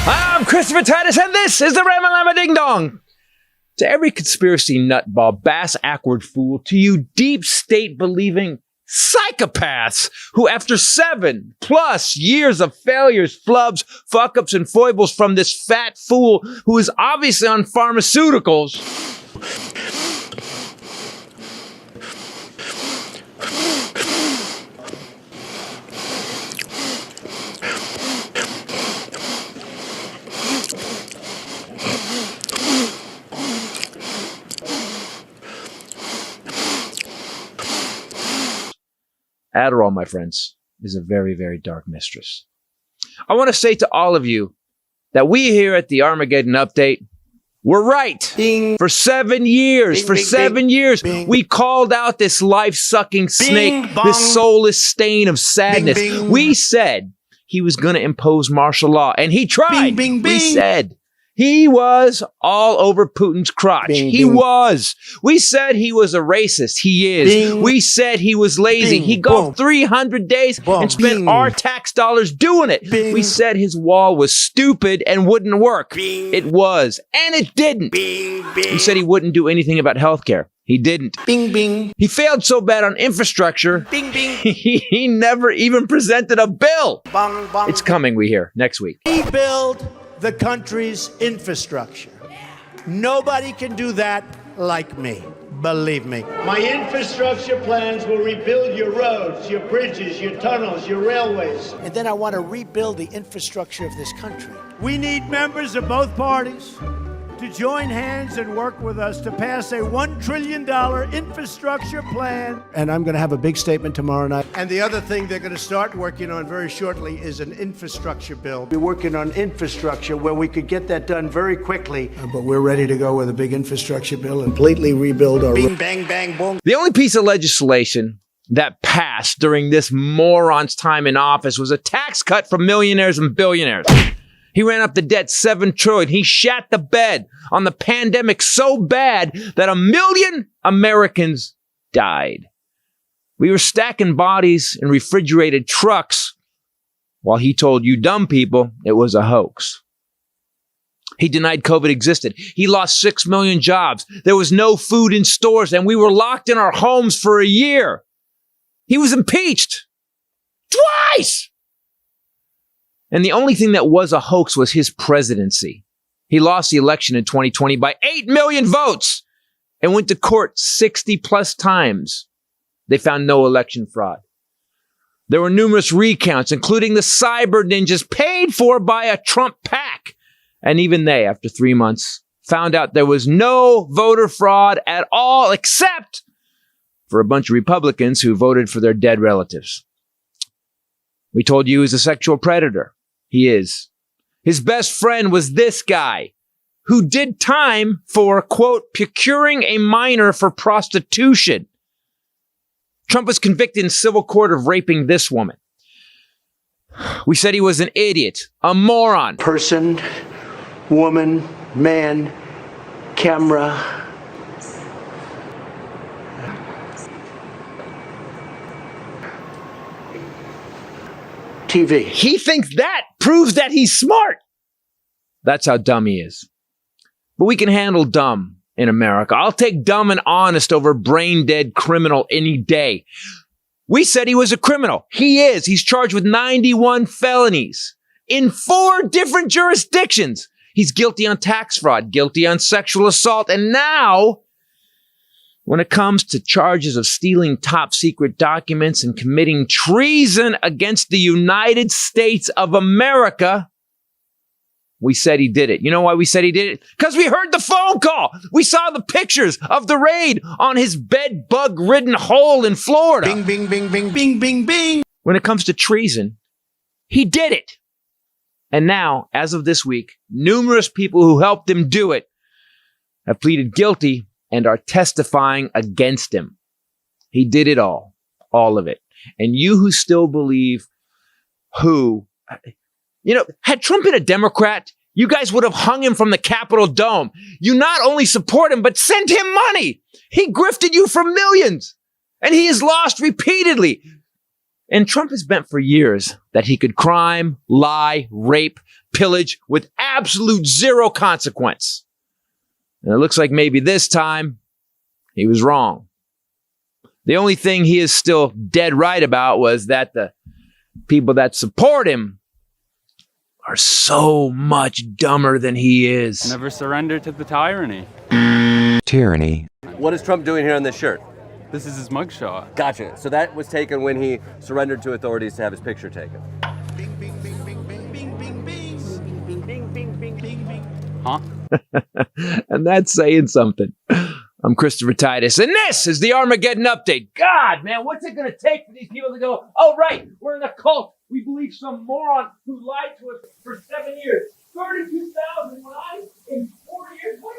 I'm Christopher Titus, and this is the Ramalama Ding Dong. To every conspiracy nutball, bass-ackward fool, to you deep state-believing psychopaths who, after 7+ years of failures, flubs, fuck-ups, and foibles from this fat fool who is obviously on pharmaceuticals, Adderall, my friends, is a very, very dark mistress. I want to say to all of you that we here at the Armageddon Update were right. Bing. For 7 years. Bing, for bing, 7 years, bing. we called out this life-sucking snake, this soulless stain of sadness. Bing, bing. We said he was going to impose martial law, and he tried. Bing, bing, bing. We said he was all over Putin's crotch. Bing, he bing. was. We said he was a racist. He is. Bing. We said he was lazy. Bing, He golfed boom. 300 days Boom. and spent Bing. our tax dollars doing it. Bing. We said his wall was stupid and wouldn't work. Bing. It was. And it didn't. Bing, bing. We said he wouldn't do anything about healthcare. He didn't. Bing, bing. He failed so bad on infrastructure, Bing, bing. he never even presented a bill. Bong, bong. It's coming, we hear, next week. Rebuild the country's infrastructure. Nobody can do that like me. Believe me. My infrastructure plans will rebuild your roads, your bridges, your tunnels, your railways. And then I want to rebuild the infrastructure of this country. We need members of both parties to join hands and work with us to pass a $1 trillion infrastructure plan. And I'm going to have a big statement tomorrow night. And the other thing they're going to start working on very shortly is an infrastructure bill. We're working on infrastructure where we could get that done very quickly. But we're ready to go with a big infrastructure bill and completely rebuild our... Bing, bang, bang, boom. The only piece of legislation that passed during this moron's time in office was a tax cut for millionaires and billionaires. He ran up the debt $7 trillion. He shat the bed on the pandemic so bad that 1 million Americans died. We were stacking bodies in refrigerated trucks while he told you dumb people it was a hoax. He denied COVID existed. He lost 6 million jobs. There was no food in stores, and we were locked in our homes for a year. He was impeached twice. And the only thing that was a hoax was his presidency. He lost the election in 2020 by 8 million votes and went to court 60+ times. They found no election fraud. There were numerous recounts, including the cyber ninjas paid for by a Trump PAC. And even they, after 3 months, found out there was no voter fraud at all, except for a bunch of Republicans who voted for their dead relatives. We told you he was a sexual predator. He is. His best friend was this guy who did time for, quote, procuring a minor for prostitution. Trump was convicted in civil court of raping this woman. We said he was an idiot, a moron. Person, woman, man, camera. TV. He thinks that proves that he's smart. That's how dumb he is. But we can handle dumb in America. I'll take dumb and honest over brain-dead criminal any day. We said he was a criminal. He is. He's charged with 91 felonies in 4 different jurisdictions. He's guilty on tax fraud, guilty on sexual assault, and now, when it comes to charges of stealing top secret documents and committing treason against the United States of America, we said he did it. You know why we said he did it? Because we heard the phone call. We saw the pictures of the raid on his bed bug-ridden hole in Florida. Bing, bing, bing, bing, bing, bing, bing. When it comes to treason, he did it. And now, as of this week, numerous people who helped him do it have pleaded guilty and are testifying against him. He did it all of it. And you who still believe had Trump been a Democrat, you guys would have hung him from the Capitol dome. You not only support him, but send him money. He grifted you for millions, and he has lost repeatedly. And Trump has bent for years that he could crime, lie, rape, pillage with absolute zero consequence. And it looks like maybe this time he was wrong. The only thing he is still dead right about was that the people that support him are so much dumber than he is. Never surrender to the tyranny. Tyranny. What is Trump doing here on this shirt? This is his mugshot. Gotcha. So that was taken when he surrendered to authorities to have his picture taken. Huh? And that's saying something. I'm Christopher Titus, and this is the Armageddon Update. God, man, what's it going to take for these people to go, oh, right, we're in a cult. We believe some moron who lied to us for 7 years. 32,000 lies in 4 years? What